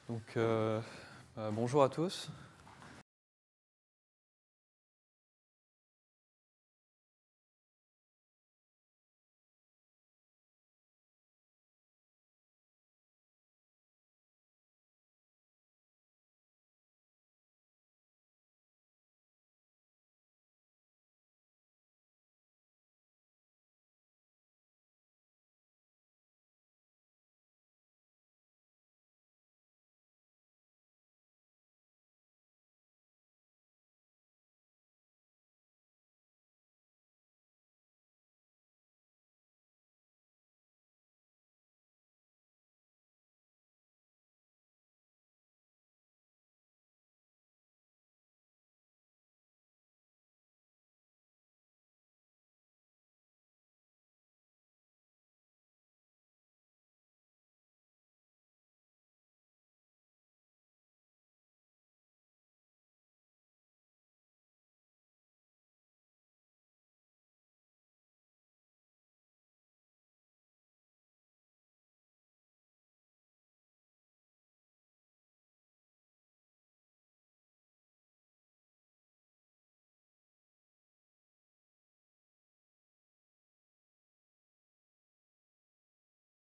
Donc, bonjour à tous.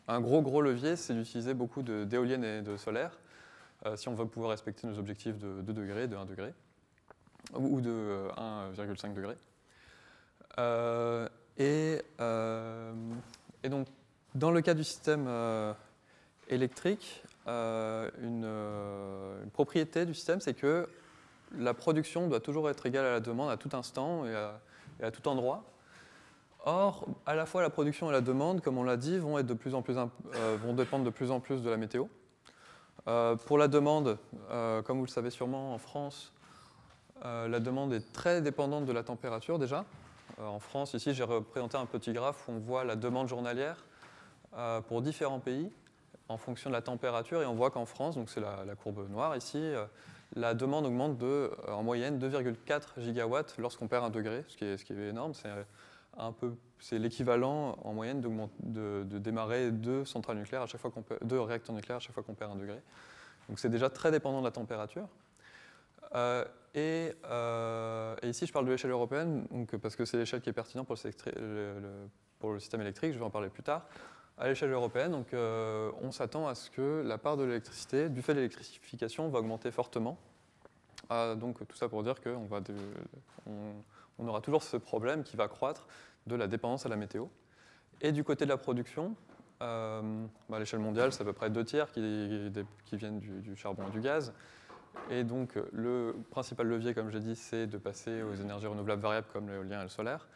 Un gros levier, c'est d'utiliser beaucoup d'éoliennes et de solaire si on veut pouvoir respecter nos objectifs de 2 degrés, de 1 degré, ou de 1,5 degré. Et donc, dans le cas du système électrique, une propriété du système, c'est que la production doit toujours être égale à la demande à tout instant et à tout endroit. Or, à la fois la production et la demande, comme on l'a dit, vont dépendre de plus en plus de la météo. Pour la demande, comme vous le savez sûrement, en France, la demande est très dépendante de la température déjà. En France, ici, j'ai représenté un petit graphe où on voit la demande journalière pour différents pays en fonction de la température. Et on voit qu'en France, donc c'est la courbe noire ici, la demande augmente en moyenne 2,4 gigawatts lorsqu'on perd 1 degré, ce qui est énorme. C'est l'équivalent en moyenne de démarrer 2 centrales nucléaires à chaque fois 2 réacteurs nucléaires à chaque fois qu'on perd 1 degré. Donc c'est déjà très dépendant de la température. Et ici, je parle de l'échelle européenne, donc, parce que c'est l'échelle qui est pertinente pour le système électrique, je vais en parler plus tard. À l'échelle européenne, donc, on s'attend à ce que la part de l'électricité, du fait de l'électrification, va augmenter fortement. Donc tout ça pour dire qu'on on aura toujours ce problème qui va croître de la dépendance à la météo. Et du côté de la production, à l'échelle mondiale, c'est à peu près 2/3 qui viennent du charbon et du gaz. Et donc le principal levier, comme j'ai dit, c'est de passer aux énergies renouvelables variables comme l'éolien et le solaire.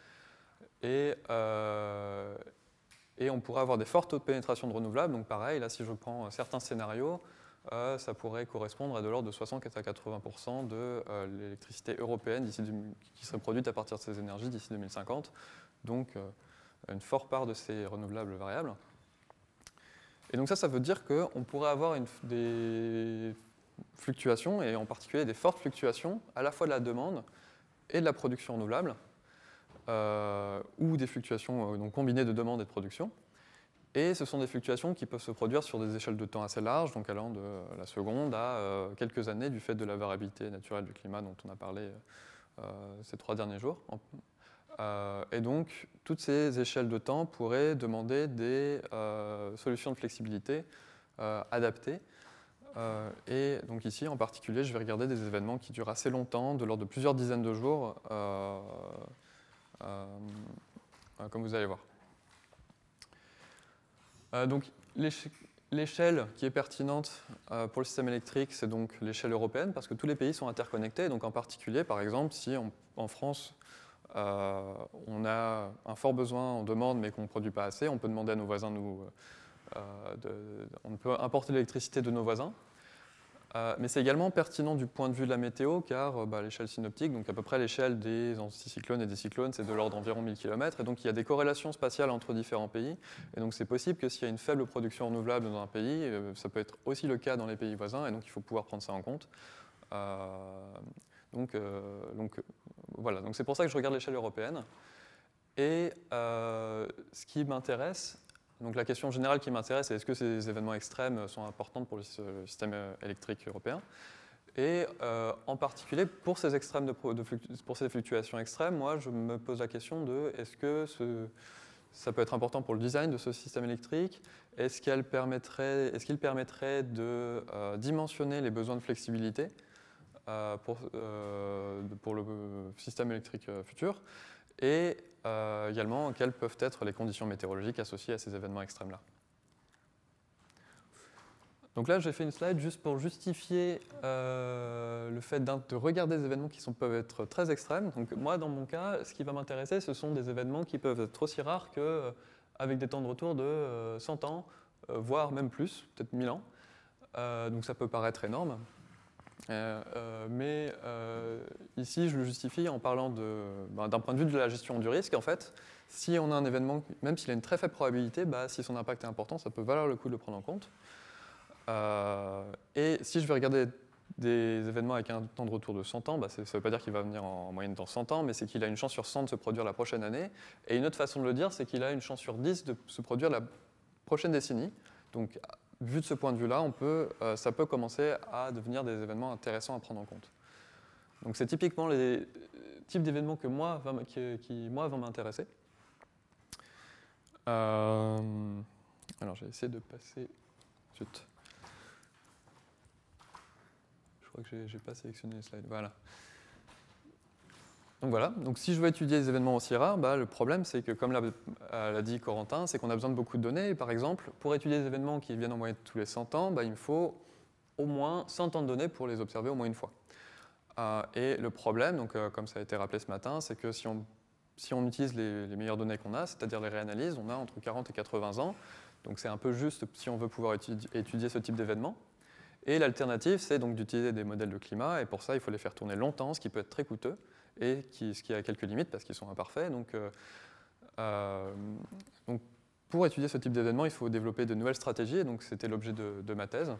Et on pourrait avoir des fortes taux de pénétration de renouvelables. Donc pareil, là si je prends certains scénarios, ça pourrait correspondre à de l'ordre de 60 à 80% de l'électricité européenne qui serait produite à partir de ces énergies d'ici 2050. Donc une forte part de ces renouvelables variables. Et donc ça veut dire qu'on pourrait avoir des fluctuations, et en particulier des fortes fluctuations, à la fois de la demande et de la production renouvelable, ou des fluctuations donc combinées de demande et de production. Et ce sont des fluctuations qui peuvent se produire sur des échelles de temps assez larges, donc allant de la seconde à quelques années du fait de la variabilité naturelle du climat dont on a parlé ces 3 derniers jours. Et donc, toutes ces échelles de temps pourraient demander des solutions de flexibilité adaptées. Et donc ici, en particulier, je vais regarder des événements qui durent assez longtemps, de l'ordre de plusieurs dizaines de jours, comme vous allez voir. Donc l'échelle qui est pertinente pour le système électrique, c'est donc l'échelle européenne, parce que tous les pays sont interconnectés. Donc en particulier, par exemple, si en France, on a un fort besoin en demande, mais qu'on ne produit pas assez, on peut demander à nos voisins, on peut importer l'électricité de nos voisins. Mais c'est également pertinent du point de vue de la météo, car l'échelle synoptique, donc à peu près l'échelle des anticyclones et des cyclones, c'est de l'ordre d'environ 1000 km, et donc il y a des corrélations spatiales entre différents pays, et donc c'est possible que s'il y a une faible production renouvelable dans un pays, ça peut être aussi le cas dans les pays voisins, et donc il faut pouvoir prendre ça en compte. Voilà, donc c'est pour ça que je regarde l'échelle européenne. Et ce qui m'intéresse, Donc la question générale qui m'intéresse, c'est est-ce que ces événements extrêmes sont importants pour le système électrique européen? Et en particulier, pour ces, pour ces fluctuations extrêmes, moi, je me pose la question de est-ce que ça peut être important pour le design de ce système électrique? Est-ce qu'il permettrait de dimensionner les besoins de flexibilité pour le système électrique futur? Et également, quelles peuvent être les conditions météorologiques associées à ces événements extrêmes-là? Donc là, j'ai fait une slide juste pour justifier le fait de regarder des événements qui peuvent être très extrêmes. Donc moi, dans mon cas, ce qui va m'intéresser, ce sont des événements qui peuvent être aussi rares qu'avec des temps de retour de 100 ans, voire même plus, peut-être 1000 ans. Donc ça peut paraître énorme. Mais ici, je le justifie en parlant d'un point de vue de la gestion du risque. En fait, si on a un événement, même s'il a une très faible probabilité, si son impact est important, ça peut valoir le coup de le prendre en compte. Et si je vais regarder des événements avec un temps de retour de 100 ans, ça ne veut pas dire qu'il va venir en moyenne dans 100 ans, mais c'est qu'il a une chance sur 100 de se produire la prochaine année. Et une autre façon de le dire, c'est qu'il a une chance sur 10 de se produire la prochaine décennie. Donc, vu de ce point de vue-là, ça peut commencer à devenir des événements intéressants à prendre en compte. Donc, c'est typiquement les types d'événements qui vont m'intéresser. Alors, j'ai essayé de passer... Zut. Je crois que je n'ai pas sélectionné les slides. Voilà. Donc si je veux étudier des événements aussi rares, le problème c'est que, comme l'a dit Corentin, c'est qu'on a besoin de beaucoup de données. Et par exemple, pour étudier des événements qui viennent en moyenne tous les 100 ans, il me faut au moins 100 ans de données pour les observer au moins une fois. Et le problème, donc, comme ça a été rappelé ce matin, c'est que si on utilise les meilleures données qu'on a, c'est-à-dire les réanalyses, on a entre 40 et 80 ans. Donc c'est un peu juste si on veut pouvoir étudier ce type d'événements. Et l'alternative, c'est donc d'utiliser des modèles de climat, et pour ça, il faut les faire tourner longtemps, ce qui peut être très coûteux, et ce qui a quelques limites parce qu'ils sont imparfaits. Donc, pour étudier ce type d'événements, il faut développer de nouvelles stratégies, et donc c'était l'objet de ma thèse.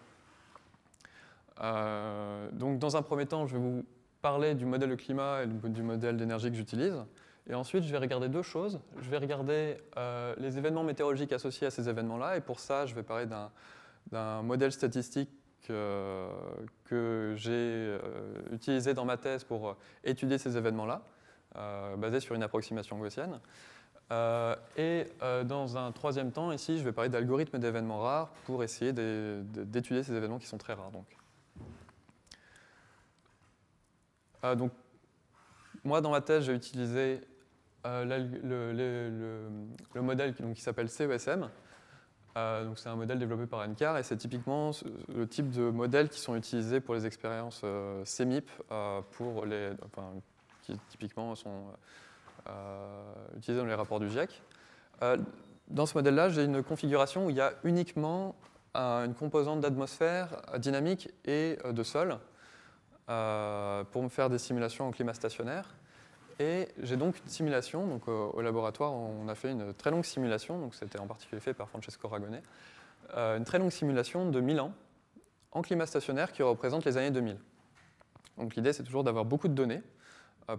Donc dans un premier temps, je vais vous parler du modèle de climat et du modèle d'énergie que j'utilise. Et ensuite, je vais regarder deux choses. Je vais regarder les événements météorologiques associés à ces événements-là, et pour ça, je vais parler d'un modèle statistique que j'ai utilisé dans ma thèse pour étudier ces événements-là, basé sur une approximation gaussienne. Et dans un troisième temps, ici, je vais parler d'algorithmes d'événements rares pour essayer d'étudier ces événements qui sont très rares. Donc, moi, dans ma thèse, j'ai utilisé le modèle qui s'appelle CESM. Donc c'est un modèle développé par NCAR et c'est typiquement le type de modèles qui sont utilisés pour les expériences CMIP, qui typiquement sont utilisés dans les rapports du GIEC. Dans ce modèle-là, j'ai une configuration où il y a uniquement une composante d'atmosphère dynamique et de sol pour me faire des simulations en climat stationnaire. Et j'ai donc une simulation, donc au laboratoire on a fait une très longue simulation, donc c'était en particulier fait par Francesco Ragone, une très longue simulation de 1000 ans en climat stationnaire qui représente les années 2000. Donc l'idée c'est toujours d'avoir beaucoup de données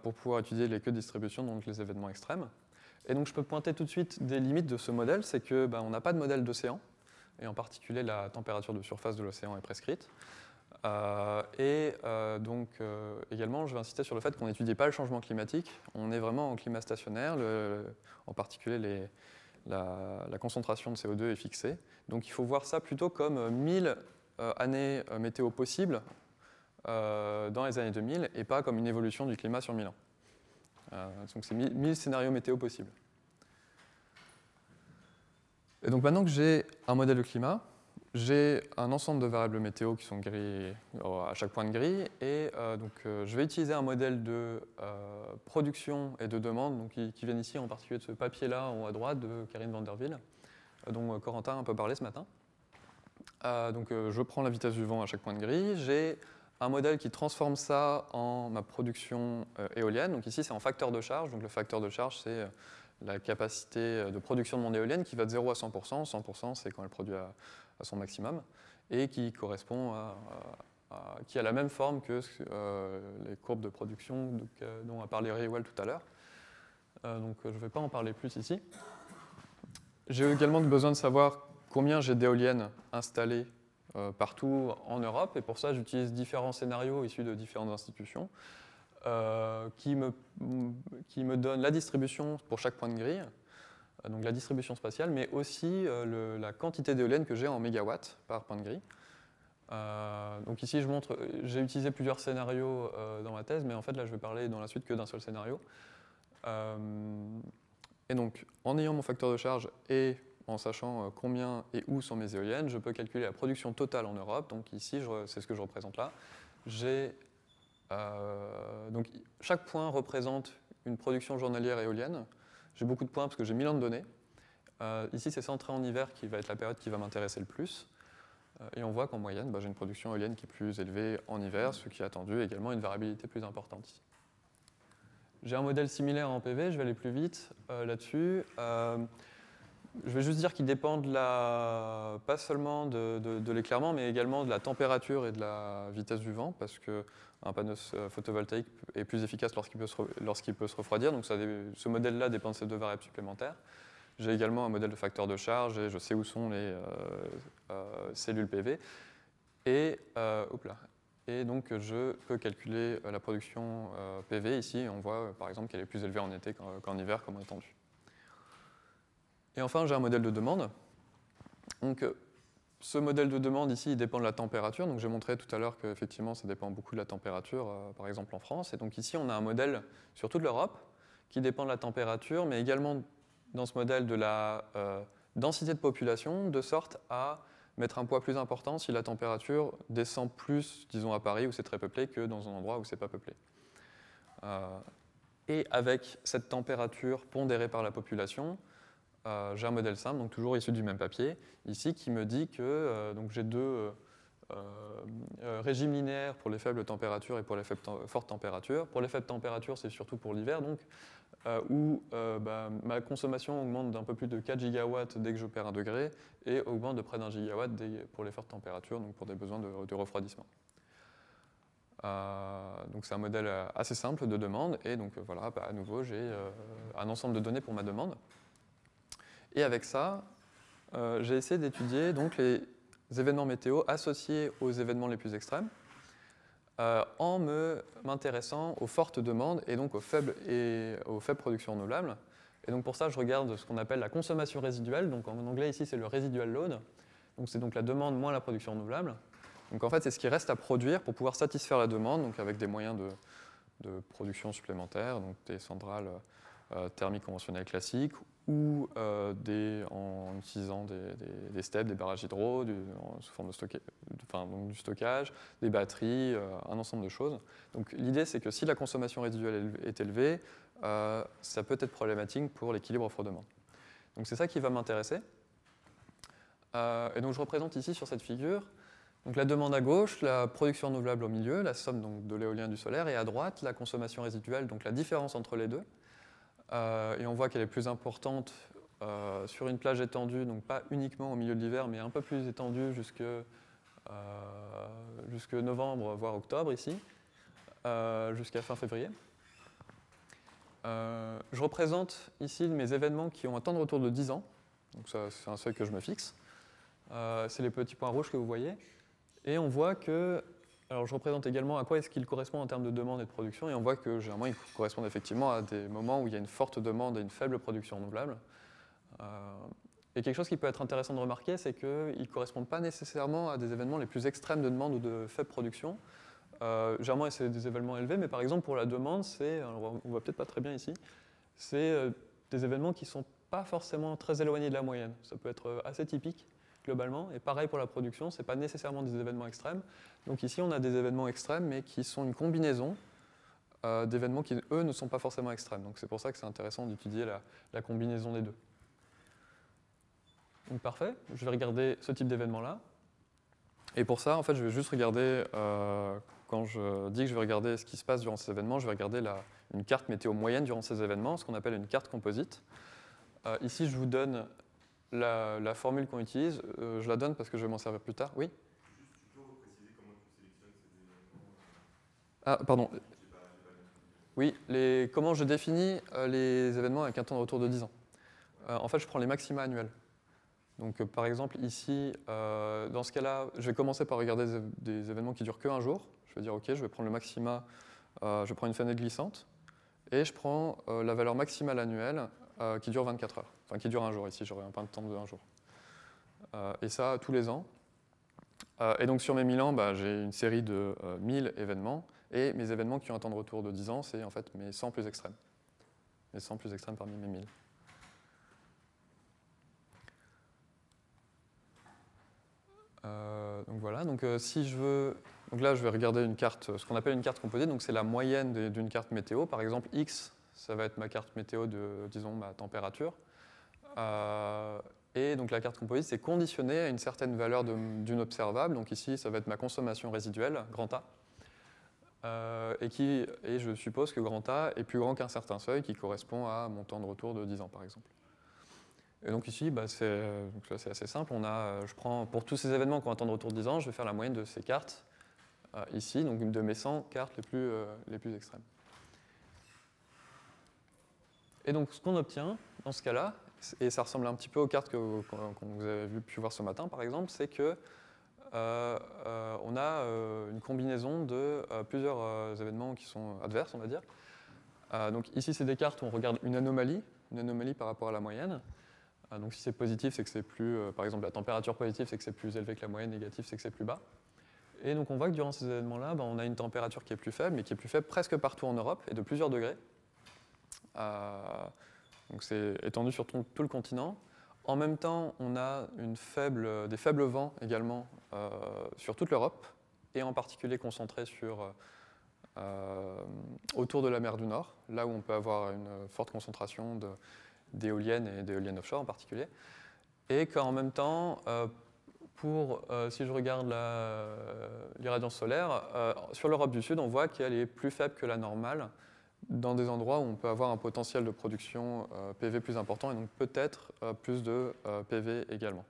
pour pouvoir étudier les queues de distribution, donc les événements extrêmes. Et donc je peux pointer tout de suite des limites de ce modèle, c'est que on n'a pas de modèle d'océan, et en particulier la température de surface de l'océan est prescrite. Également, je vais insister sur le fait qu'on n'étudie pas le changement climatique, on est vraiment en climat stationnaire, en particulier la concentration de CO2 est fixée. Donc il faut voir ça plutôt comme 1000 années météo possibles dans les années 2000 et pas comme une évolution du climat sur 1000 ans. Donc c'est 1000 scénarios météo possibles. Et donc maintenant que j'ai un modèle de climat, j'ai un ensemble de variables météo qui sont gris à chaque point de grille, et je vais utiliser un modèle de production et de demande donc, qui viennent ici en particulier de ce papier-là en haut à droite de Karine Vanderville, dont Corentin a un peu parlé ce matin. Je prends la vitesse du vent à chaque point de grille, j'ai un modèle qui transforme ça en ma production éolienne, donc ici c'est en facteur de charge, donc le facteur de charge c'est la capacité de production de mon éolienne qui va de 0 à 100%, 100% c'est quand elle produit à son maximum, et qui correspond qui a la même forme que les courbes de production dont a parlé Riewald tout à l'heure. Donc je ne vais pas en parler plus ici. J'ai également besoin de savoir combien j'ai d'éoliennes installées partout en Europe, et pour ça j'utilise différents scénarios issus de différentes institutions qui me donnent la distribution pour chaque point de grille, donc la distribution spatiale, mais aussi la quantité d'éoliennes que j'ai en mégawatts par point de grille. Donc ici, j'ai utilisé plusieurs scénarios dans ma thèse, mais en fait là, je vais parler dans la suite que d'un seul scénario. Et donc, en ayant mon facteur de charge et en sachant combien et où sont mes éoliennes, je peux calculer la production totale en Europe. Donc ici, c'est ce que je représente là. Donc chaque point représente une production journalière éolienne. J'ai beaucoup de points parce que j'ai 1000 ans de données. Ici, c'est centré en hiver qui va être la période qui va m'intéresser le plus. Et on voit qu'en moyenne, j'ai une production éolienne qui est plus élevée en hiver, ce qui est attendu, également une variabilité plus importante ici. J'ai un modèle similaire en PV, je vais aller plus vite là-dessus. Je vais juste dire qu'il dépend pas seulement de l'éclairement, mais également de la température et de la vitesse du vent, parce qu'un panneau photovoltaïque est plus efficace lorsqu'il peut se refroidir. Donc ce modèle-là dépend de ces deux variables supplémentaires. J'ai également un modèle de facteur de charge et je sais où sont les cellules PV. Et donc je peux calculer la production PV. Ici, on voit par exemple qu'elle est plus élevée en été qu'en hiver, comme attendu. Et enfin, j'ai un modèle de demande. Donc, ce modèle de demande ici, il dépend de la température. Donc, j'ai montré tout à l'heure qu'effectivement, ça dépend beaucoup de la température, par exemple en France. Et donc ici, on a un modèle sur toute l'Europe qui dépend de la température, mais également dans ce modèle de la densité de population, de sorte à mettre un poids plus important si la température descend plus, disons à Paris, où c'est très peuplé, que dans un endroit où c'est pas peuplé. Et avec cette température pondérée par la population, j'ai un modèle simple, donc toujours issu du même papier, ici, qui me dit que donc j'ai deux régimes linéaires pour les faibles températures et pour les fortes températures. Pour les faibles températures, c'est surtout pour l'hiver, donc où ma consommation augmente d'un peu plus de 4 gigawatts dès que je perds 1 degré et augmente de près d'1 gigawatt pour les fortes températures, donc pour des besoins de refroidissement. Donc c'est un modèle assez simple de demande, et donc voilà, à nouveau, j'ai un ensemble de données pour ma demande. Et avec ça, j'ai essayé d'étudier donc les événements météo associés aux événements les plus extrêmes, en m'intéressant aux fortes demandes et donc aux faibles productions renouvelables. Et donc pour ça, je regarde ce qu'on appelle la consommation résiduelle. Donc en anglais, ici, c'est le residual load. Donc c'est donc la demande moins la production renouvelable. Donc en fait, c'est ce qui reste à produire pour pouvoir satisfaire la demande, donc avec des moyens de production supplémentaires, donc des centrales thermiques conventionnelles classiques, ou en utilisant des steppes, des barrages hydro, sous forme du stockage, des batteries, un ensemble de choses. Donc l'idée, c'est que si la consommation résiduelle est élevée, ça peut être problématique pour l'équilibre offre-demande. Donc c'est ça qui va m'intéresser. Et donc je représente ici sur cette figure donc la demande à gauche, la production renouvelable au milieu, la somme donc, de l'éolien et du solaire, et à droite, la consommation résiduelle, donc la différence entre les deux. Et on voit qu'elle est plus importante sur une plage étendue, donc pas uniquement au milieu de l'hiver, mais un peu plus étendue jusque novembre, voire octobre ici, jusqu'à fin février. Je représente ici mes événements qui ont un temps de retour de 10 ans, donc ça, c'est un seuil que je me fixe. C'est les petits points rouges que vous voyez. Et on voit que, alors je représente également à quoi est-ce qu'il correspond en termes de demande et de production, et on voit que généralement il correspond effectivement à des moments où il y a une forte demande et une faible production renouvelable. Et quelque chose qui peut être intéressant de remarquer, c'est qu'ils ne correspondent pas nécessairement à des événements les plus extrêmes de demande ou de faible production. Généralement, c'est des événements élevés, mais par exemple pour la demande, on ne voit peut-être pas très bien ici, c'est des événements qui ne sont pas forcément très éloignés de la moyenne. Ça peut être assez typique globalement, et pareil pour la production, ce n'est pas nécessairement des événements extrêmes. Donc ici, on a des événements extrêmes, mais qui sont une combinaison d'événements qui, eux, ne sont pas forcément extrêmes. Donc c'est pour ça que c'est intéressant d'étudier la combinaison des deux. Donc parfait, je vais regarder ce type d'événement-là. Et pour ça, en fait, je vais juste regarder, quand je dis que je vais regarder ce qui se passe durant ces événements, je vais regarder une carte météo moyenne durant ces événements, ce qu'on appelle une carte composite. Ici, je vous donne la formule qu'on utilise. Je la donne parce que je vais m'en servir plus tard. Oui ? Tu peux repréciser comment tu sélectionnes ces événements ? Ah, pardon. Oui, comment je définis les événements avec un temps de retour de 10 ans. En fait, je prends les maxima annuels. Donc, par exemple, ici, dans ce cas-là, je vais commencer par regarder des événements qui durent qu'un jour. Je vais dire, OK, je vais prendre le maxima, je prends une fenêtre glissante, et je prends la valeur maximale annuelle qui dure 24 heures, enfin qui dure un jour. Ici, j'aurai un point de temps de un jour. Et ça, tous les ans. Et donc, sur mes 1000 ans, j'ai une série de 1000 événements, et mes événements qui ont un temps de retour de 10 ans, c'est en fait mes 100 plus extrêmes. Les 100 plus extrêmes parmi mes 1000. Donc voilà, donc si je veux, donc là je vais regarder une carte, ce qu'on appelle une carte composite, donc c'est la moyenne d'une carte météo. Par exemple, X, ça va être ma carte météo de, disons, ma température. Et donc la carte composite, c'est conditionné à une certaine valeur d'une observable. Donc ici, ça va être ma consommation résiduelle, grand A. Et je suppose que grand A est plus grand qu'un certain seuil qui correspond à mon temps de retour de 10 ans, par exemple. Et donc ici, c'est assez simple. Je prends, pour tous ces événements qui ont un temps de retour de 10 ans, je vais faire la moyenne de ces cartes ici, donc de mes 100 cartes les plus extrêmes. Et donc ce qu'on obtient dans ce cas-là, et ça ressemble un petit peu aux cartes que vous avez pu voir ce matin par exemple, c'est que on a une combinaison de plusieurs événements qui sont adverses, on va dire. Donc ici, c'est des cartes où on regarde une anomalie par rapport à la moyenne. Donc si c'est positif, c'est que c'est plus, par exemple la température positive, c'est que c'est plus élevé que la moyenne, négative, c'est que c'est plus bas. Et donc on voit que durant ces événements-là, on a une température qui est plus faible, mais qui est plus faible presque partout en Europe, et de plusieurs degrés. Donc c'est étendu sur tout le continent. En même temps, on a des faibles vents également sur toute l'Europe, et en particulier concentrés autour de la mer du Nord, là où on peut avoir une forte concentration d'éoliennes et d'éoliennes offshore en particulier. Et qu'en même temps, si je regarde l'irradiance solaire, sur l'Europe du Sud, on voit qu'elle est plus faible que la normale dans des endroits où on peut avoir un potentiel de production PV plus important et donc peut-être plus de PV également.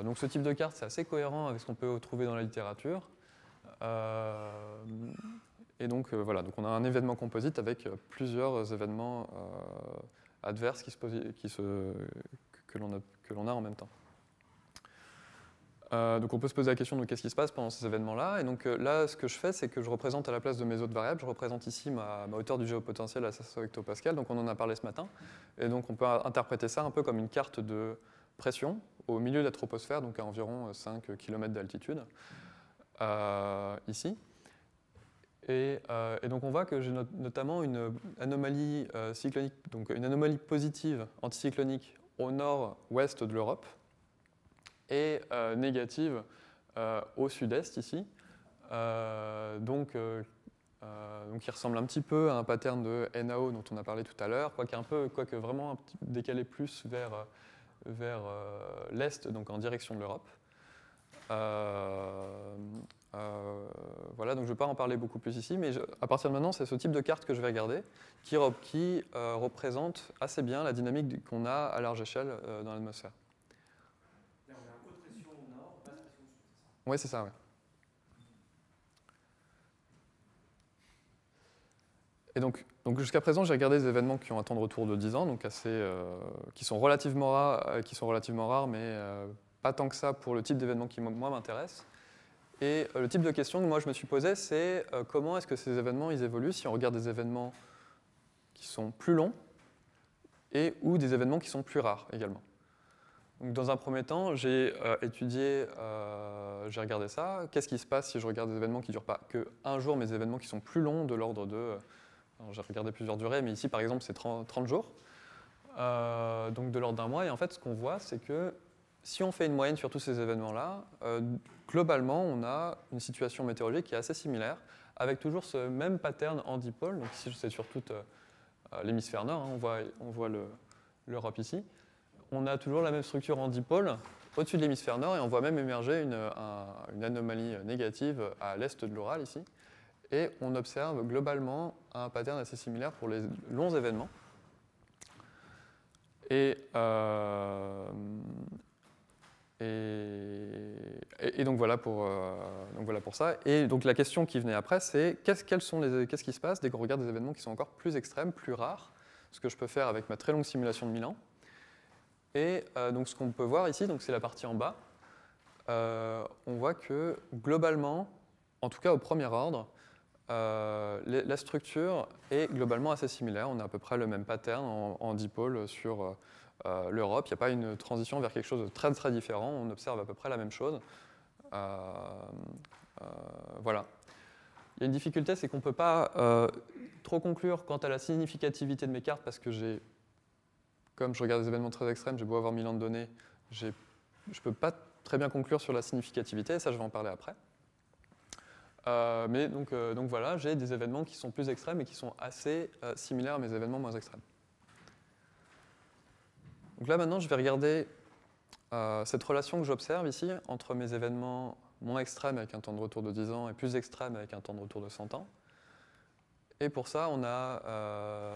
Donc ce type de carte, c'est assez cohérent avec ce qu'on peut trouver dans la littérature. Et donc voilà, donc on a un événement composite avec plusieurs événements adverses que l'on a en même temps. Donc on peut se poser la question de qu'est-ce qui se passe pendant ces événements-là. Et donc là, ce que je fais, c'est que je représente à la place de mes autres variables, je représente ici ma hauteur du géopotentiel à 500 hectopascales, donc on en a parlé ce matin. Et donc on peut interpréter ça un peu comme une carte de pression au milieu de la troposphère, donc à environ 5 km d'altitude, ici. Et donc on voit que j'ai notamment une anomalie cyclonique, donc une anomalie positive anticyclonique au nord-ouest de l'Europe, et négative au sud-est ici, donc qui ressemble un petit peu à un pattern de NAO dont on a parlé tout à l'heure, quoique vraiment un petit décalé plus vers l'est, donc en direction de l'Europe. Voilà, donc je ne vais pas en parler beaucoup plus ici, mais à partir de maintenant, c'est ce type de carte que je vais regarder qui représente assez bien la dynamique qu'on a à large échelle dans l'atmosphère. Là, on a un haute pression au nord, basse pression au sud, c'est ça? Oui, c'est ça, oui. Et donc jusqu'à présent, j'ai regardé des événements qui ont un temps de retour de 10 ans, donc qui sont relativement rares, mais pas tant que ça pour le type d'événement qui, moi, m'intéresse. Et le type de question que moi je me suis posé, c'est comment est-ce que ces événements ils évoluent si on regarde des événements qui sont plus longs ou des événements qui sont plus rares également. Donc, dans un premier temps, j'ai regardé ça. Qu'est-ce qui se passe si je regarde des événements qui ne durent pas qu'un jour, mais des événements qui sont plus longs, de l'ordre de... j'ai regardé plusieurs durées, mais ici, par exemple, c'est 30 jours. Donc de l'ordre d'un mois. Et en fait, ce qu'on voit, c'est que si on fait une moyenne sur tous ces événements-là, globalement, on a une situation météorologique qui est assez similaire, avec toujours ce même pattern en dipôle. Donc ici, c'est sur tout l'hémisphère nord, hein, on voit l'Europe ici. On a toujours la même structure en dipôle au-dessus de l'hémisphère nord, et on voit même émerger une anomalie négative à l'est de l'Oural ici. Et on observe globalement un pattern assez similaire pour les longs événements. Et donc voilà pour ça. Et donc la question qui venait après, c'est qu'est-ce qui se passe dès qu'on regarde des événements qui sont encore plus extrêmes, plus rares, ce que je peux faire avec ma très longue simulation de 1000 ans. Et donc ce qu'on peut voir ici, c'est la partie en bas, on voit que globalement, en tout cas au premier ordre, la structure est globalement assez similaire. On a à peu près le même pattern en dipôle sur l'Europe. Il n'y a pas une transition vers quelque chose de très très différent. On observe à peu près la même chose. Voilà. Il y a une difficulté, c'est qu'on ne peut pas trop conclure quant à la significativité de mes cartes parce que comme je regarde des événements très extrêmes, j'ai beau avoir 1000 ans de données, je ne peux pas très bien conclure sur la significativité, et ça je vais en parler après. Mais donc voilà, j'ai des événements qui sont plus extrêmes et qui sont assez similaires à mes événements moins extrêmes. Donc là maintenant je vais regarder cette relation que j'observe ici entre mes événements moins extrêmes avec un temps de retour de 10 ans et plus extrêmes avec un temps de retour de 100 ans. Et pour ça, on a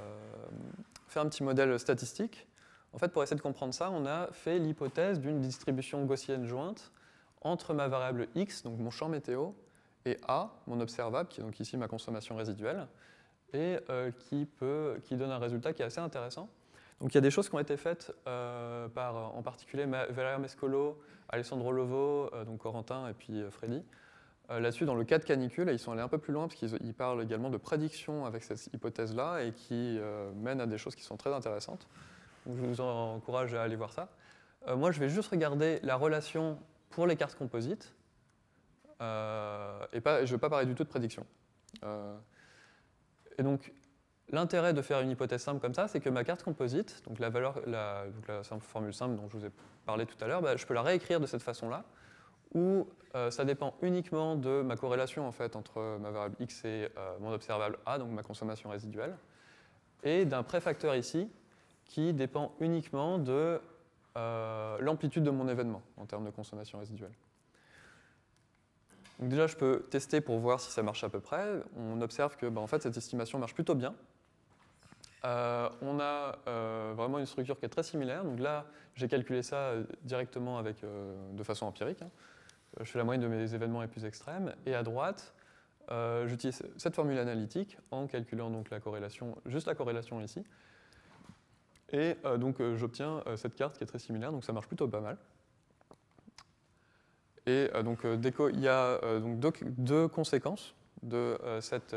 fait un petit modèle statistique. En fait, pour essayer de comprendre ça, on a fait l'hypothèse d'une distribution gaussienne jointe entre ma variable x, donc mon champ météo, et a, mon observable, qui est donc ici ma consommation résiduelle, et qui donne un résultat qui est assez intéressant. Donc il y a des choses qui ont été faites par en particulier Valerio Mescolo, Alessandro Lovo, donc Corentin et puis Freddy. Là-dessus, dans le cas de canicule, ils sont allés un peu plus loin parce qu'ils parlent également de prédiction avec cette hypothèse-là et qui mènent à des choses qui sont très intéressantes. Donc, je vous encourage à aller voir ça. Moi, je vais juste regarder la relation pour les cartes composites et je ne vais pas parler du tout de prédiction. Et donc, l'intérêt de faire une hypothèse simple comme ça, c'est que ma carte composite, donc la formule simple dont je vous ai parlé tout à l'heure, je peux la réécrire de cette façon-là, où ça dépend uniquement de ma corrélation en fait, entre ma variable x et mon observable a, donc ma consommation résiduelle, et d'un préfacteur ici, qui dépend uniquement de l'amplitude de mon événement en termes de consommation résiduelle. Donc déjà, je peux tester pour voir si ça marche à peu près. On observe que en fait, cette estimation marche plutôt bien. On a vraiment une structure qui est très similaire. Donc là, j'ai calculé ça directement de façon empirique. Je fais la moyenne de mes événements les plus extrêmes. Et à droite, j'utilise cette formule analytique en calculant donc la corrélation, juste la corrélation ici. Et donc j'obtiens cette carte qui est très similaire, donc ça marche plutôt pas mal. Et donc il y a donc deux conséquences de cette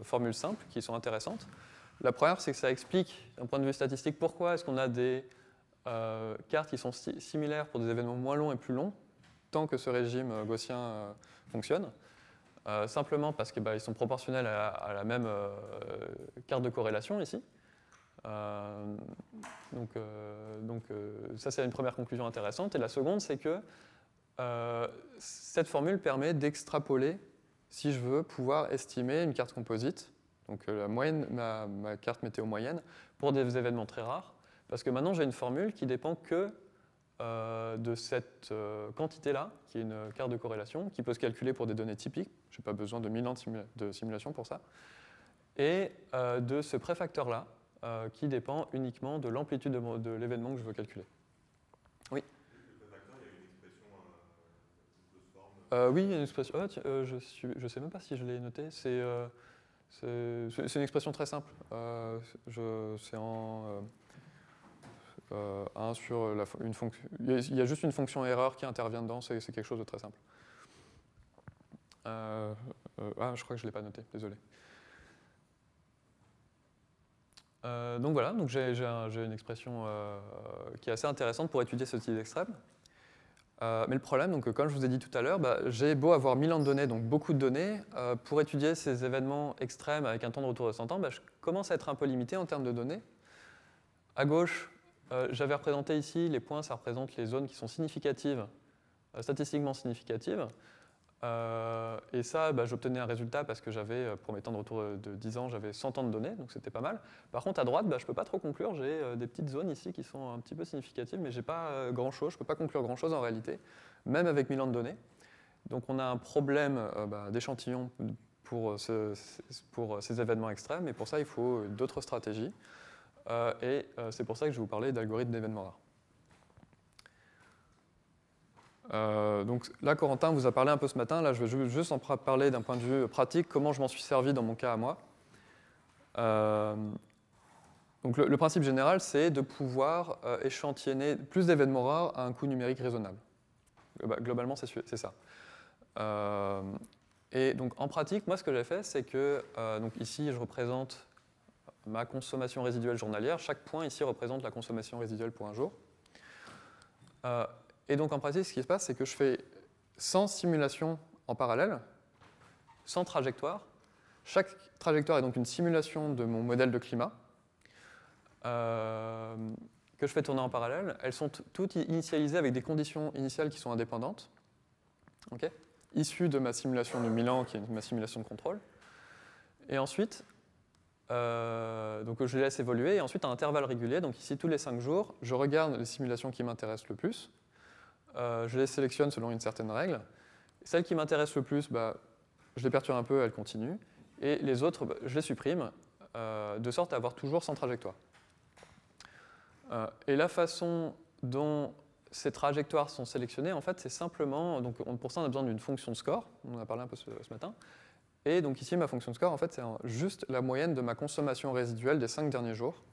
formule simple qui sont intéressantes. La première, c'est que ça explique, d'un point de vue statistique, pourquoi est-ce qu'on a des cartes qui sont similaires pour des événements moins longs et plus longs, tant que ce régime gaussien fonctionne. Simplement parce qu'ils sont proportionnels à la même carte de corrélation ici. Ça, c'est une première conclusion intéressante. Et la seconde, c'est que cette formule permet d'extrapoler, si je veux, pouvoir estimer une carte composite, donc la moyenne, ma carte météo moyenne, pour des événements très rares. Parce que maintenant, j'ai une formule qui dépend que de cette quantité-là, qui est une carte de corrélation, qui peut se calculer pour des données typiques. Je n'ai pas besoin de 1000 ans de simulation pour ça. Et de ce préfacteur-là, qui dépend uniquement de l'amplitude de l'événement que je veux calculer. Oui. Le préfacteur, il y a une expression de forme. Oui, il y a une expression. Je ne sais même pas si je l'ai noté. C'est une expression très simple. C'est en 1 sur une fonction. Il y a juste une fonction erreur qui intervient dedans. C'est quelque chose de très simple. Je crois que je ne l'ai pas noté. Désolé. Donc voilà, donc j'ai une expression qui est assez intéressante pour étudier ce type d'extrême. Mais le problème, donc, comme je vous ai dit tout à l'heure, j'ai beau avoir 1000 ans de données, donc beaucoup de données, pour étudier ces événements extrêmes avec un temps de retour de 100 ans, je commence à être un peu limité en termes de données. À gauche, j'avais représenté ici, les points, ça représente les zones qui sont significatives, statistiquement significatives. Et ça, j'obtenais un résultat parce que j'avais, pour mes temps de retour de 10 ans, j'avais 100 ans de données, donc c'était pas mal. Par contre, à droite, je ne peux pas trop conclure, j'ai des petites zones ici qui sont un petit peu significatives, mais je n'ai pas grand-chose, je ne peux pas conclure grand-chose en réalité, même avec 1000 ans de données. Donc on a un problème d'échantillon pour ces événements extrêmes, et pour ça, il faut d'autres stratégies. C'est pour ça que je vais vous parler d'algorithmes d'événements rares. Donc là, Corentin vous a parlé un peu ce matin. Là, je vais juste en parler d'un point de vue pratique, comment je m'en suis servi dans mon cas à moi. Donc le principe général, c'est de pouvoir échantillonner plus d'événements rares à un coût numérique raisonnable. Globalement, c'est ça. Et donc en pratique, moi ce que j'ai fait, c'est que donc ici je représente ma consommation résiduelle journalière. Chaque point ici représente la consommation résiduelle pour un jour. Et donc en pratique, ce qui se passe, c'est que je fais 100 simulations en parallèle, 100 trajectoires. Chaque trajectoire est donc une simulation de mon modèle de climat que je fais tourner en parallèle. Elles sont toutes initialisées avec des conditions initiales qui sont indépendantes, okay, issues de ma simulation de Milan, qui est ma simulation de contrôle. Et ensuite, donc je les laisse évoluer. Et ensuite, à intervalles réguliers, donc ici tous les 5 jours, je regarde les simulations qui m'intéressent le plus. Je les sélectionne selon une certaine règle. Celles qui m'intéressent le plus, je les perturbe un peu, elles continuent. Et les autres, je les supprime, de sorte à avoir toujours 100 trajectoires. Et la façon dont ces trajectoires sont sélectionnées, en fait, c'est simplement, donc pour ça on a besoin d'une fonction de score, on en a parlé un peu ce matin, et donc ici ma fonction de score, en fait, c'est juste la moyenne de ma consommation résiduelle des 5 derniers jours.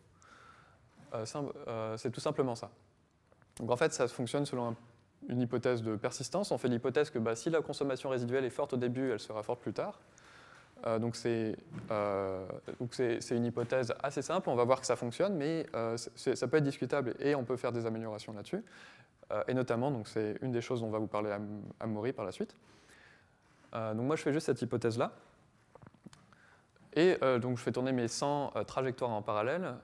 C'est tout simplement ça. Donc en fait, ça fonctionne selon une hypothèse de persistance. On fait l'hypothèse que si la consommation résiduelle est forte au début, elle sera forte plus tard. Donc c'est une hypothèse assez simple, on va voir que ça fonctionne, mais ça peut être discutable et on peut faire des améliorations là-dessus. Et notamment, c'est une des choses dont on va vous parler à Maury par la suite. Donc moi je fais juste cette hypothèse-là. Et donc je fais tourner mes 100 trajectoires en parallèle.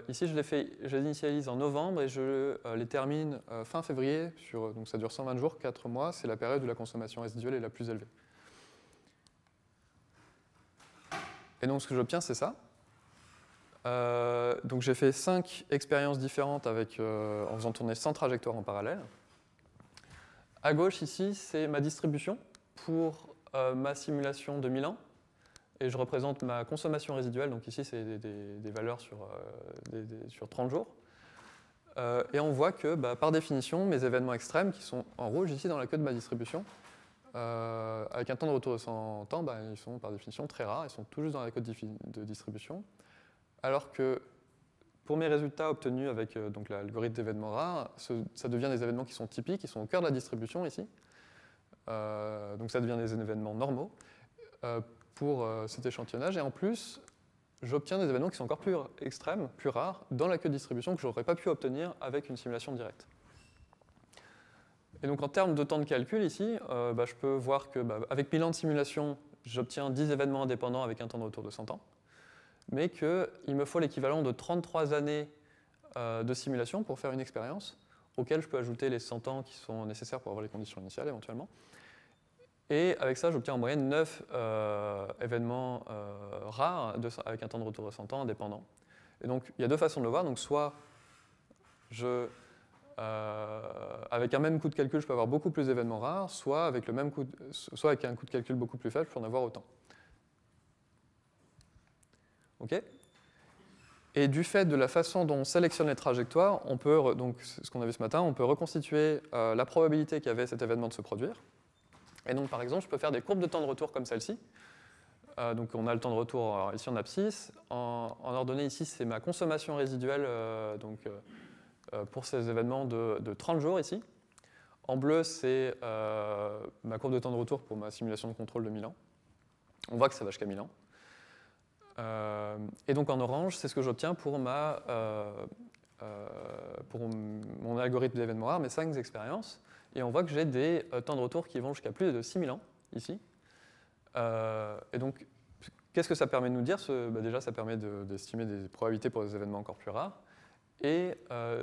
Ici je les initialise en novembre et je les termine fin février, donc ça dure 120 jours, 4 mois, c'est la période où la consommation résiduelle est la plus élevée. Et donc ce que j'obtiens, c'est ça. Donc j'ai fait 5 expériences différentes en faisant tourner 100 trajectoires en parallèle. À gauche, ici, c'est ma distribution pour ma simulation de Milan. Et je représente ma consommation résiduelle. Donc ici, c'est des valeurs sur 30 jours. Et on voit que, par définition, mes événements extrêmes, qui sont en rouge ici dans la queue de ma distribution, avec un temps de retour de 100 ans, ils sont par définition très rares, ils sont tout juste dans la queue de distribution. Alors que pour mes résultats obtenus avec l'algorithme d'événements rares, ça devient des événements qui sont typiques, qui sont au cœur de la distribution ici. Donc ça devient des événements normaux pour cet échantillonnage. Et en plus, j'obtiens des événements qui sont encore plus extrêmes, plus rares, dans la queue de distribution que je n'aurais pas pu obtenir avec une simulation directe. Et donc en termes de temps de calcul ici, je peux voir que avec Milan de simulation, j'obtiens 10 événements indépendants avec un temps de retour de 100 ans, mais qu'il me faut l'équivalent de 33 années de simulation pour faire une expérience, auquel je peux ajouter les 100 ans qui sont nécessaires pour avoir les conditions initiales éventuellement. Et avec ça, j'obtiens en moyenne 9 événements rares avec un temps de retour de 100 ans indépendant. Et donc il y a deux façon de le voir. Donc soit avec un même coût de calcul, je peux avoir beaucoup plus d'événements rares, soit avec un coût de calcul beaucoup plus faible, je peux en avoir autant. OK ? Et du fait de la façon dont on sélectionne les trajectoires, on peut, donc ce qu'on a vu ce matin, on peut reconstituer la probabilité qu'avait cet événement de se produire. Et donc par exemple, je peux faire des courbes de temps de retour comme celle-ci. Donc on a le temps de retour, alors ici on a psis. En ordonnée ici, c'est ma consommation résiduelle pour ces événements de 30 jours ici. En bleu, c'est ma courbe de temps de retour pour ma simulation de contrôle de Milan. On voit que ça va jusqu'à Milan. Et donc en orange, c'est ce que j'obtiens pour mon algorithme d'événements rares, mes 5 expériences. Et on voit que j'ai des temps de retour qui vont jusqu'à plus de 6000 ans, ici. Et donc, qu'est-ce que ça permet de nous dire ? Déjà, ça permet d'estimer des probabilités pour des événements encore plus rares. Et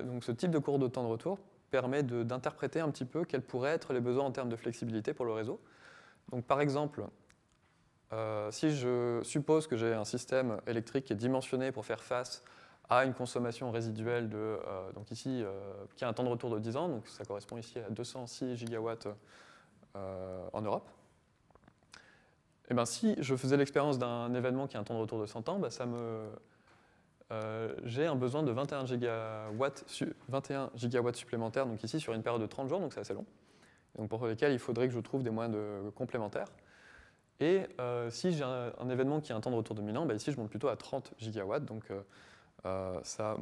donc, ce type de courbe de temps de retour permet d'interpréter un petit peu quels pourraient être les besoins en termes de flexibilité pour le réseau. Donc, par exemple, si je suppose que j'ai un système électrique qui est dimensionné pour faire face à une consommation résiduelle donc ici, qui a un temps de retour de 10 ans, donc ça correspond ici à 206 gigawatts en Europe. Et si je faisais l'expérience d'un événement qui a un temps de retour de 100 ans, j'ai un besoin de 21 gigawatts supplémentaires, donc ici sur une période de 30 jours, donc c'est assez long, donc pour lesquels il faudrait que je trouve des moyens complémentaires. Et si j'ai un événement qui a un temps de retour de 1000 ans, ici je monte plutôt à 30 gigawatts, donc ça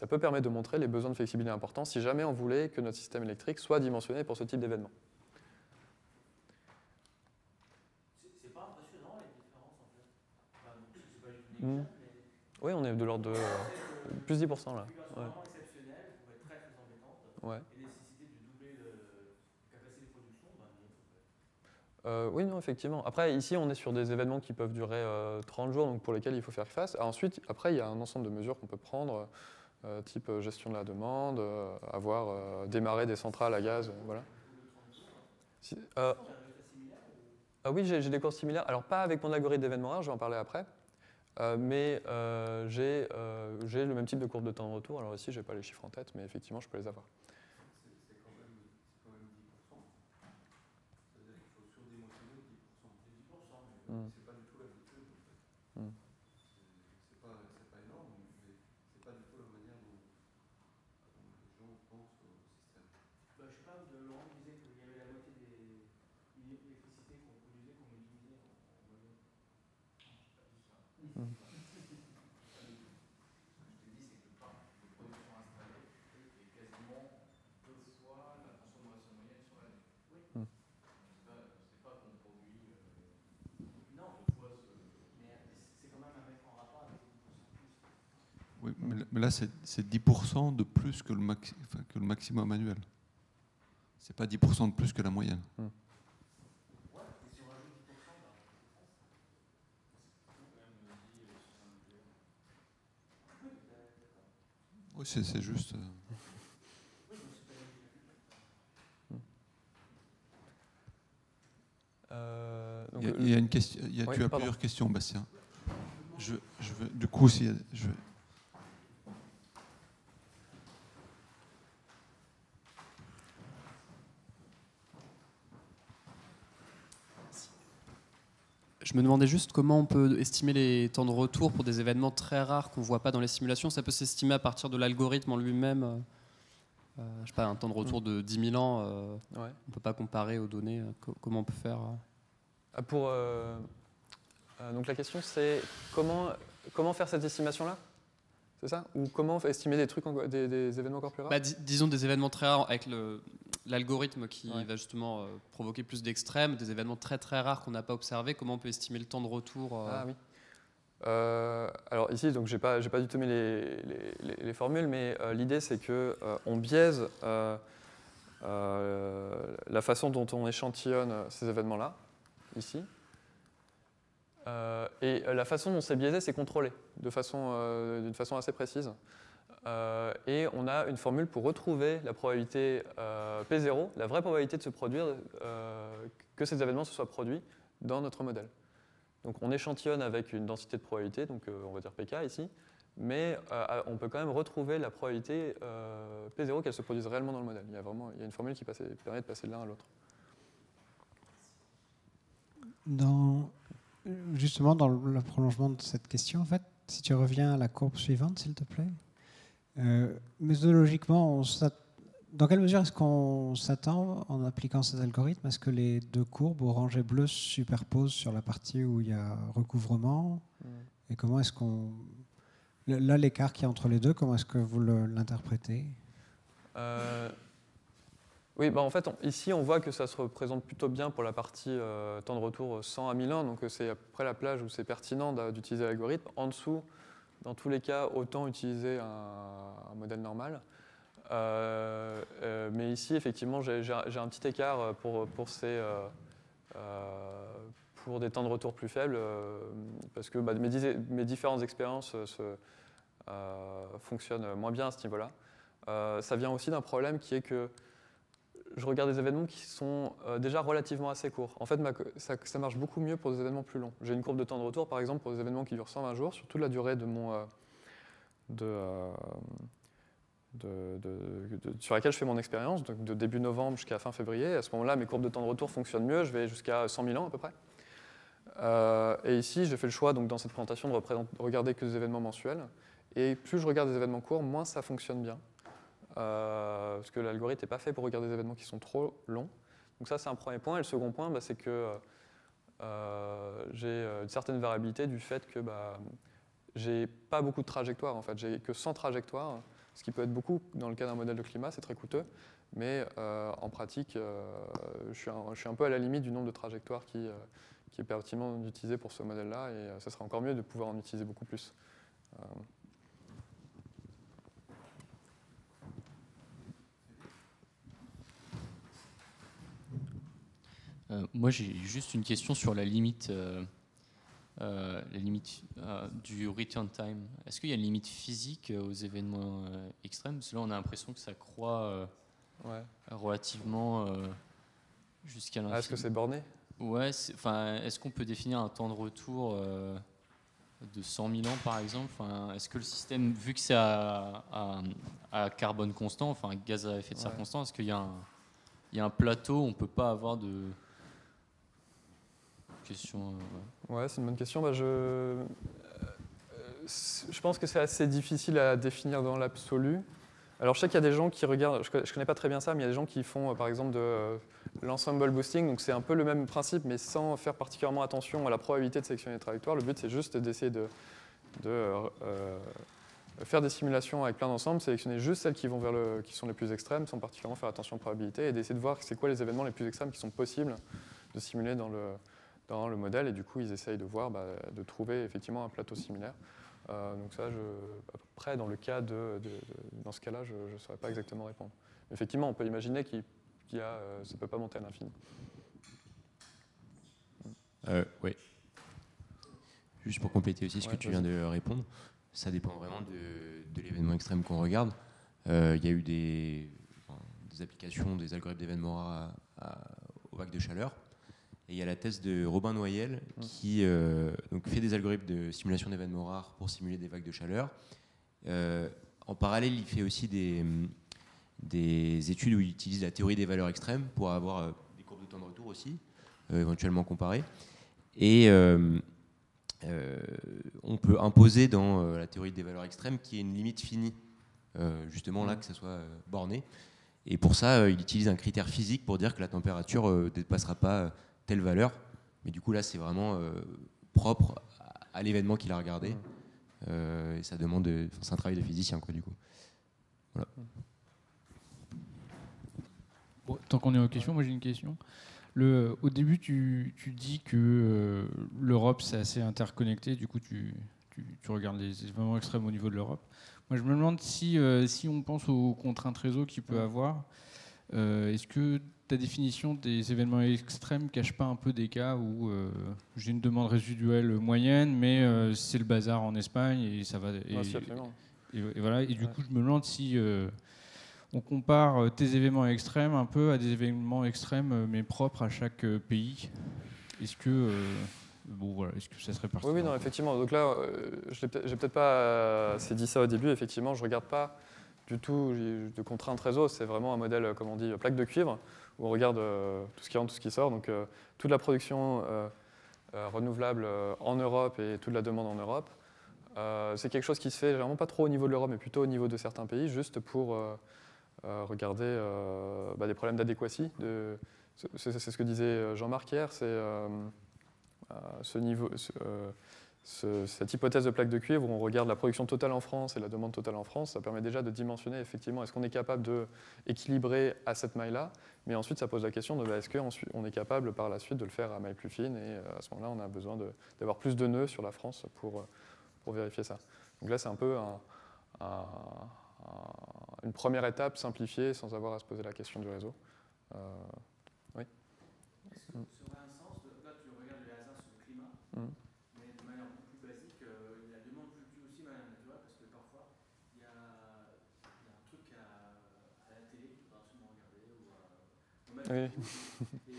peut permettre de montrer les besoins de flexibilité importants si jamais on voulait que notre système électrique soit dimensionné pour ce type d'événement. C'est pas impressionnant les différences en fait. Enfin, c'est pas juste une mais Oui, on est de l'ordre de plus 10% là. une configuration vraiment exceptionnelle pourrait être très très embêtante Ouais. et nécessiter de doubler la capacité de production, non en fait. Oui, non, effectivement. Après, ici, on est sur des événements qui peuvent durer 30 jours, donc pour lesquels il faut faire face. Ensuite, après, il y a un ensemble de mesures qu'on peut prendre, type gestion de la demande, démarrer des centrales à gaz, voilà. Oui, j'ai des cours similaires. Alors, pas avec mon algorithme d'événement rare, je vais en parler après. Mais j'ai le même type de courbe de temps de retour. Alors ici, je n'ai pas les chiffres en tête, mais effectivement, je peux les avoir. C'est quand même 10%. C'est-à-dire qu'il faut surdimensionner 10%. C'est 10%, mais c'est pas du tout l'habitude. En fait. C'est pas énorme, mais c'est pas du tout la manière dont les gens pensent au système. Je sais pas, Laurent disait qu'il y avait la moitié des l'électricité qu'on produisait qu'on utilisait en moyenne. Oui, mais là, c'est 10% de plus que le maximum annuel. C'est pas 10% de plus que la moyenne. Oui, c'est juste. Il y a une question. Tu as plusieurs questions, Bastien. Je veux, du coup, si je. Je me demandais juste comment on peut estimer les temps de retour pour des événements très rares qu'on ne voit pas dans les simulations. Ça peut s'estimer à partir de l'algorithme en lui-même. Je sais pas, un temps de retour de 10 000 ans, on ne peut pas comparer aux données. Comment on peut faire Donc la question c'est comment faire cette estimation-là? C'est ça? Ou comment estimer des trucs, des événements encore plus rares? Disons des événements très rares avec l'algorithme qui va justement provoquer plus d'extrêmes, des événements très très rares qu'on n'a pas observés. Comment on peut estimer le temps de retour Ah oui. Alors ici, donc j'ai pas du tout mis les formules, mais l'idée c'est que on biaise la façon dont on échantillonne ces événements-là, ici. Et la façon dont c'est biaisé, c'est contrôlé d'une façon assez précise. Et on a une formule pour retrouver la probabilité P0, la vraie probabilité de se produire, que ces événements se soient produits dans notre modèle. Donc on échantillonne avec une densité de probabilité, donc on va dire PK ici, mais on peut quand même retrouver la probabilité P0 qu'elle se produise réellement dans le modèle. Il y a une formule qui permet de passer de l'un à l'autre. Justement, dans le prolongement de cette question, en fait, si tu reviens à la courbe suivante, s'il te plaît. Méthodologiquement, dans quelle mesure est-ce qu'on s'attend, en appliquant ces algorithmes, à ce que les deux courbes, orange et bleu, se superposent sur la partie où il y a recouvrement? Et comment est-ce qu'on... Là, l'écart qu'il y a entre les deux, comment est-ce que vous l'interprétez? Oui, en fait, ici, on voit que ça se représente plutôt bien pour la partie temps de retour 100 à 1000 ans, donc c'est après la plage où c'est pertinent d'utiliser l'algorithme. En dessous, dans tous les cas, autant utiliser un modèle normal. Mais ici, effectivement, j'ai un petit écart pour des temps de retour plus faibles, parce que mes différentes expériences fonctionnent moins bien à ce niveau-là. Ça vient aussi d'un problème qui est que je regarde des événements qui sont déjà relativement assez courts. En fait, ça marche beaucoup mieux pour des événements plus longs. J'ai une courbe de temps de retour, par exemple, pour des événements qui durent 120 jours, sur toute la durée sur laquelle je fais mon expérience, donc de début novembre jusqu'à fin février. À ce moment-là, mes courbes de temps de retour fonctionnent mieux, je vais jusqu'à 100 000 ans à peu près. Et ici, j'ai fait le choix, donc, dans cette présentation, de regarder que des événements mensuels. Et plus je regarde des événements courts, moins ça fonctionne bien. Parce que l'algorithme n'est pas fait pour regarder des événements qui sont trop longs. Donc ça, c'est un premier point. Et le second point, c'est que j'ai une certaine variabilité du fait que j'ai pas beaucoup de trajectoires en fait. J'ai que 100 trajectoires, ce qui peut être beaucoup dans le cas d'un modèle de climat, c'est très coûteux. Mais en pratique, je suis un peu à la limite du nombre de trajectoires qui est pertinent d'utiliser pour ce modèle-là, et ça serait encore mieux de pouvoir en utiliser beaucoup plus. Moi, j'ai juste une question sur la limite du return time. Est-ce qu'il y a une limite physique aux événements extrêmes? Parce que là, on a l'impression que ça croît relativement jusqu'à l'infini. Est-ce que c'est borné? Ouais, est-ce qu'on peut définir un temps de retour de 100 000 ans, par exemple? Est-ce que le système, vu que c'est à carbone constant, gaz à effet de serre constant, est-ce qu'il y a un plateau où on ne peut pas avoir de... Question, ouais, c'est une bonne question. Je pense que c'est assez difficile à définir dans l'absolu. Alors je sais qu'il y a des gens qui regardent, je connais pas très bien ça, mais il y a des gens qui font par exemple de l'ensemble boosting, donc c'est un peu le même principe, mais sans faire particulièrement attention à la probabilité de sélectionner les trajectoires. Le but c'est juste d'essayer de faire des simulations avec plein d'ensembles, sélectionner juste celles qui vont qui sont les plus extrêmes, sans particulièrement faire attention aux probabilités, et d'essayer de voir c'est quoi les événements les plus extrêmes qui sont possibles de simuler dans le modèle, et du coup ils essayent de voir, de trouver effectivement un plateau similaire. Donc ça, à peu près dans le cas dans ce cas-là, je ne saurais pas exactement répondre. Mais effectivement, on peut imaginer ça ne peut pas monter à l'infini. Oui. Juste pour compléter aussi ce que tu viens de répondre, ça dépend vraiment de l'événement extrême qu'on regarde. Il y a eu des applications, des algorithmes d'événements rares aux vagues de chaleur. Et il y a la thèse de Robin Noyel qui donc fait des algorithmes de simulation d'événements rares pour simuler des vagues de chaleur. En parallèle, il fait aussi des études où il utilise la théorie des valeurs extrêmes pour avoir des courbes de temps de retour aussi, éventuellement comparées. Et on peut imposer dans la théorie des valeurs extrêmes qu'il y ait une limite finie, justement là, que ça soit borné. Et pour ça, il utilise un critère physique pour dire que la température ne dépassera pas telle valeur. Mais du coup, là, c'est vraiment propre à l'événement qu'il a regardé. Et ça demande... c'est un travail de physicien, quoi, du coup. Voilà. Bon, tant qu'on est aux questions, moi j'ai une question. Au début, tu dis que l'Europe, c'est assez interconnecté. Du coup, tu regardes les événements extrêmes au niveau de l'Europe. Moi, je me demande si on pense aux contraintes réseau qu'il peut avoir, est-ce que ta définition des événements extrêmes ne cache pas un peu des cas où j'ai une demande résiduelle moyenne, mais c'est le bazar en Espagne et ça va... Et voilà. Et du coup, je me demande si... on compare tes événements extrêmes un peu à des événements extrêmes mais propres à chaque pays. Est-ce que est-ce que ça serait parti? Oui, non, effectivement. Donc là, j'ai peut-être pas assez dit ça au début. Effectivement, je regarde pas du tout de contraintes réseau. C'est vraiment un modèle, comme on dit, plaque de cuivre, où on regarde tout ce qui rentre, tout ce qui sort. Donc toute la production renouvelable en Europe et toute la demande en Europe. C'est quelque chose qui se fait vraiment pas trop au niveau de l'Europe, mais plutôt au niveau de certains pays, juste pour regarder des problèmes d'adéquatie. C'est ce que disait Jean-Marc hier, c'est cette hypothèse de plaque de cuivre où on regarde la production totale en France et la demande totale en France. Ça permet déjà de dimensionner effectivement est-ce qu'on est capable d'équilibrer à cette maille-là, mais ensuite ça pose la question de est-ce qu'on est capable par la suite de le faire à maille plus fine, et à ce moment-là on a besoin d'avoir plus de nœuds sur la France pour vérifier ça. Donc là c'est un peu une première étape simplifiée sans avoir à se poser la question du réseau. Oui. Est-ce que ça aurait un sens là tu regardes les hasards sur le climat, mais de manière beaucoup plus basique, la demande fluctue aussi de manière naturelle, parce que parfois il y a un truc à la télé qu'il faut absolument regarder, ou même et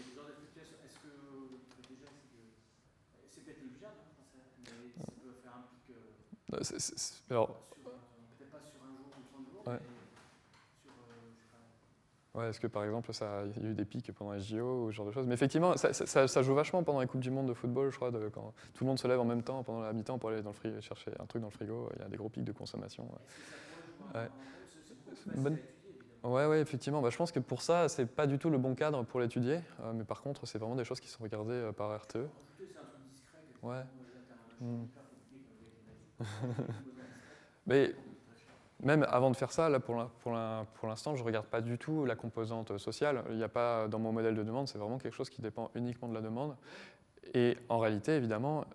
ce genre de fluctuations, est-ce que déjà c'est peut-être négligeable, mais ça peut faire un pic peut-être pas sur un jour ou 30 jours, mais ouais, est-ce que par exemple, il y a eu des pics pendant les JO ou ce genre de choses? Mais effectivement, ça joue vachement pendant les Coupes du Monde de football, je crois, quand tout le monde se lève en même temps pendant la mi-temps pour aller chercher un truc dans le frigo. Il y a des gros pics de consommation. Ouais, effectivement. Je pense que pour ça, c'est pas du tout le bon cadre pour l'étudier. Mais par contre, c'est vraiment des choses qui sont regardées par RTE. c'est un truc discret. Ouais. Mais même avant de faire ça, là, pour l'instant, je ne regarde pas du tout la composante sociale. Il n'y a pas, dans mon modèle de demande, c'est vraiment quelque chose qui dépend uniquement de la demande. Et en réalité, évidemment,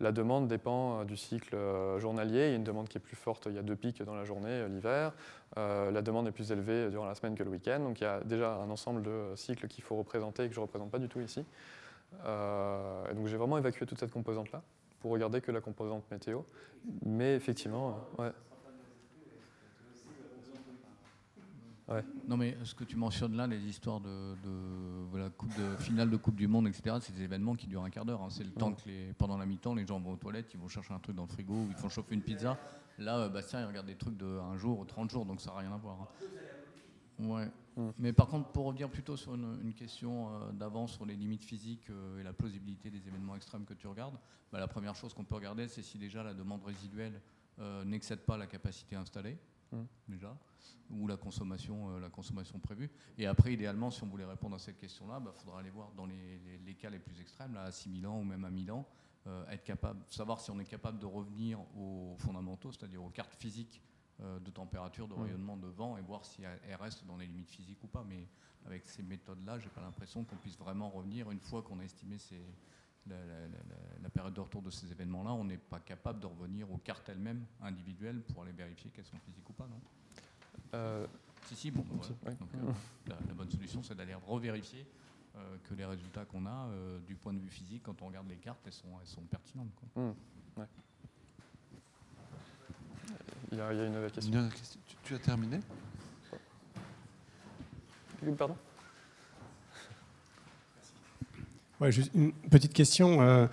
la demande dépend du cycle journalier. Il y a une demande qui est plus forte, il y a 2 pics dans la journée, l'hiver. La demande est plus élevée durant la semaine que le week-end. Donc il y a déjà un ensemble de cycles qu'il faut représenter et que je ne représente pas du tout ici. Et donc j'ai vraiment évacué toute cette composante-là pour regarder que la composante météo. Mais effectivement, ouais. Ouais. Non, mais ce que tu mentionnes là, les histoires de voilà, finale de Coupe du Monde, etc., c'est des événements qui durent un quart d'heure. Hein. C'est le temps que pendant la mi-temps, les gens vont aux toilettes, ils vont chercher un truc dans le frigo, ou ils font chauffer une pizza. Là, Bastien, il regarde des trucs de 1 jour ou 30 jours, donc ça n'a rien à voir. Hein. Ouais. Mais par contre, pour revenir plutôt sur une question d'avant sur les limites physiques et la plausibilité des événements extrêmes que tu regardes, bah, la première chose qu'on peut regarder, c'est si déjà la demande résiduelle n'excède pas la capacité installée, déjà, ou la consommation prévue. Et après, idéalement, si on voulait répondre à cette question-là, il faudra aller voir dans les cas les plus extrêmes, là, à 6000 ans ou même à 1000 ans, savoir si on est capable de revenir aux fondamentaux, c'est-à-dire aux cartes physiques de température, de rayonnement, de vent, et voir si elles restent dans les limites physiques ou pas. Mais avec ces méthodes-là, j'ai pas l'impression qu'on puisse vraiment revenir. Une fois qu'on a estimé la période de retour de ces événements-là, on n'est pas capable de revenir aux cartes elles-mêmes individuelles pour aller vérifier qu'elles sont physiques ou pas, non ? Si, bon, voilà. Donc, la bonne solution, c'est d'aller revérifier que les résultats qu'on a, du point de vue physique, quand on regarde les cartes, elles sont pertinentes, quoi. Ouais. Il y a une question. Tu as terminé ? Pardon ? Ouais, juste une petite question.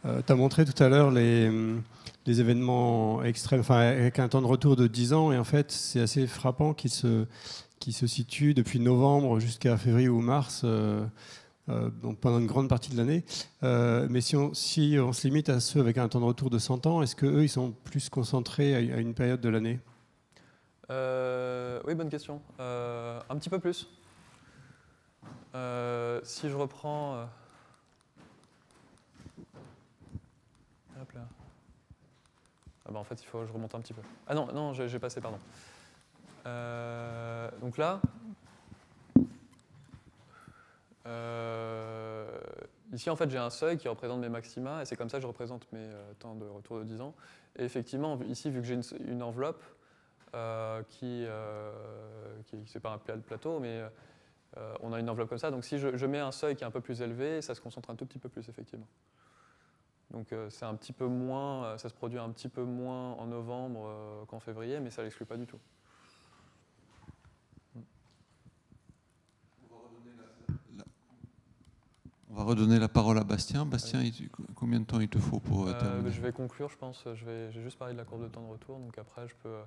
Tu as montré tout à l'heure les événements extrêmes, avec un temps de retour de 10 ans, et en fait, c'est assez frappant qui se situe depuis novembre jusqu'à février ou mars, donc pendant une grande partie de l'année. Mais si on se limite à ceux avec un temps de retour de 100 ans, est-ce qu'eux, ils sont plus concentrés à une période de l'année ? Oui, bonne question. Un petit peu plus. Si je reprends... Hop là. Ah bah en fait, il faut que je remonte un petit peu. Ah non, j'ai passé, pardon. Donc là, ici en fait j'ai un seuil qui représente mes maxima et c'est comme ça que je représente mes temps de retour de 10 ans. Et effectivement, ici, vu que j'ai une enveloppe qui c'est pas un plateau, mais on a une enveloppe comme ça. Donc si je mets un seuil qui est un peu plus élevé, ça se concentre un tout petit peu plus, effectivement. Donc c'est un petit peu moins, ça se produit un petit peu moins en novembre qu'en février, mais ça ne l'exclut pas du tout. On va redonner la parole à Bastien. Bastien, combien de temps il te faut pour terminer ? Je vais conclure, je pense. J'ai juste parlé de la courbe de temps de retour, donc après je peux...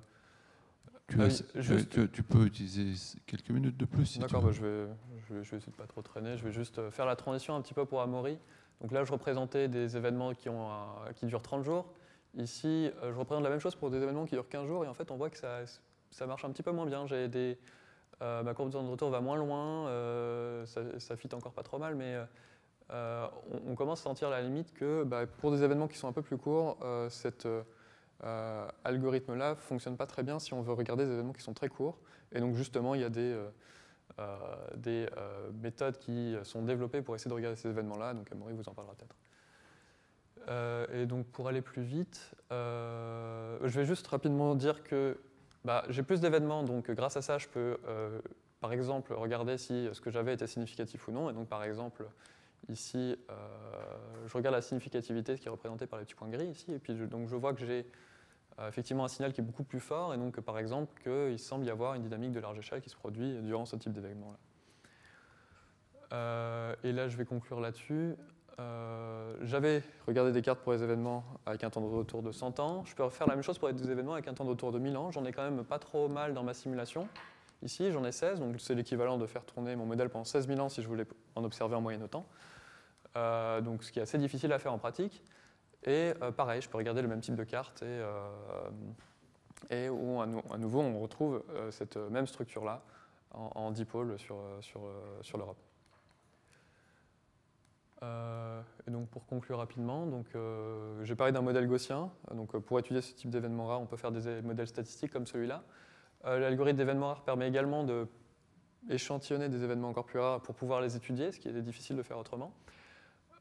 Tu peux utiliser quelques minutes de plus si D'accord, tu veux. Je vais essayer de ne pas trop traîner. Je vais juste faire la transition un petit peu pour Amaury. Donc là, je représentais des événements qui durent 30 jours. Ici, je représente la même chose pour des événements qui durent 15 jours. Et en fait, on voit que ça marche un petit peu moins bien. Ma courbe de temps de retour va moins loin. Ça fit encore pas trop mal. Mais on commence à sentir la limite que pour des événements qui sont un peu plus courts, cet algorithme-là ne fonctionne pas très bien si on veut regarder des événements qui sont très courts. Et donc, justement, il y a des méthodes qui sont développées pour essayer de regarder ces événements-là, donc Amaury vous en parlera peut-être. Et donc pour aller plus vite, je vais juste rapidement dire que j'ai plus d'événements, donc grâce à ça je peux par exemple regarder si ce que j'avais était significatif ou non, et donc par exemple ici je regarde la significativité qui est représentée par les petits points gris ici, et puis donc je vois que j'ai effectivement un signal qui est beaucoup plus fort, et donc par exemple qu'il semble y avoir une dynamique de large échelle qui se produit durant ce type d'événement-là. Et là, je vais conclure là-dessus. J'avais regardé des cartes pour les événements avec un temps de retour de 100 ans. Je peux faire la même chose pour des événements avec un temps de retour de 1000 ans. J'en ai quand même pas trop mal dans ma simulation. Ici, j'en ai 16, donc c'est l'équivalent de faire tourner mon modèle pendant 16 000 ans si je voulais en observer en moyenne autant. Donc ce qui est assez difficile à faire en pratique. Et pareil, je peux regarder le même type de carte et où à nouveau on retrouve cette même structure-là en dipôle sur l'Europe. Et donc Donc pour conclure rapidement, j'ai parlé d'un modèle gaussien. Donc pour étudier ce type d'événements rares, on peut faire des modèles statistiques comme celui-là. L'algorithme d'événements rares permet également d'échantillonner des événements encore plus rares pour pouvoir les étudier, ce qui est difficile de faire autrement.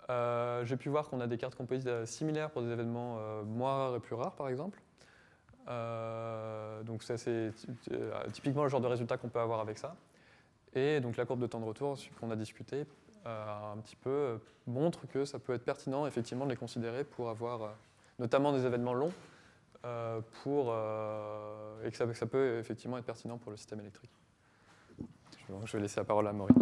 J'ai pu voir qu'on a des cartes composites similaires pour des événements moins rares et plus rares, par exemple. Donc c'est typiquement le genre de résultat qu'on peut avoir avec ça. Et donc la courbe de temps de retour qu'on a discuté un petit peu montre que ça peut être pertinent effectivement de les considérer pour avoir notamment des événements longs et que ça peut effectivement être pertinent pour le système électrique. Je vais laisser la parole à Maurice.